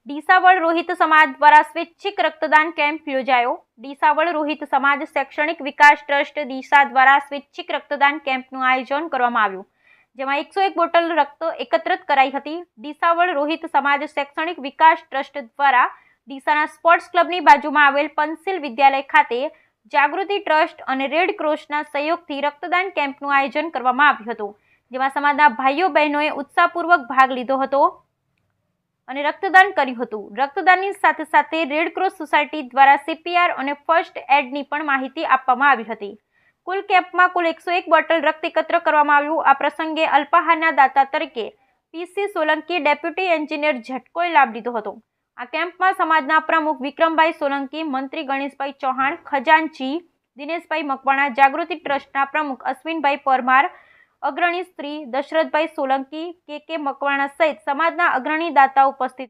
ડીસાવળ રોહિત સમાજ દ્વારા સ્વૈચ્છિક રક્તદાન કેમ્પ યોજાયો। ડીસાવળ રોહિત સમાજ શૈક્ષણિક વિકાસ ટ્રસ્ટ ડીસા દ્વારા સ્વૈચ્છિક રક્તદાન કેમ્પનું આયોજન કરવામાં આવ્યું, જેમાં 101 બોટલ રક્ત એકત્રિત કરાઈ હતી। ડીસાવળ રોહિત સમાજ શૈક્ષણિક વિકાસ ટ્રસ્ટ દ્વારા ડીસાના સ્પોર્ટ્સ ક્લબની બાજુમાં આવેલ પંસિલ વિદ્યાલય ખાતે જાગૃતિ ટ્રસ્ટ અને રેડ ક્રોસના સહયોગથી રક્તદાન કેમ્પનું આયોજન કરવામાં આવ્યું હતું, જેમાં સમાજના ભાઈઓ બહેનોએ ઉત્સાહપૂર્વક ભાગ લીધો હતો અને રક્તદાન કર્યું હતું। રક્તદાનની સાથે સાથે રેડ ક્રોસ સોસાયટી દ્વારા CPR અને ફર્સ્ટ એડની પણ માહિતી આપવામાં આવી હતી। કુલ કેમ્પમાં કુલ 101 બોટલ રક્ત એકત્ર કરવામાં આવ્યું। આ પ્રસંગે અલ્પાહારના દાતા તરીકે PC સોલંકી, ડેપ્યુટી એન્જિનિયર ઝટકોએ લાભ લીધો હતો। આ કેમ્પમાં સમાજના પ્રમુખ વિક્રમભાઈ સોલંકી, મંત્રી ગણેશભાઈ ચૌહાણ, ખજાનચી દિનેશભાઈ મકવાણા, જાગૃતિ ટ્રસ્ટના પ્રમુખ અશ્વિનભાઈ પરમાર, અગ્રણી શ્રી દશરથભાઈ સોલંકી, KK મકવાણા સહિત સમાજના અગ્રણી દાતાઓ ઉપસ્થિત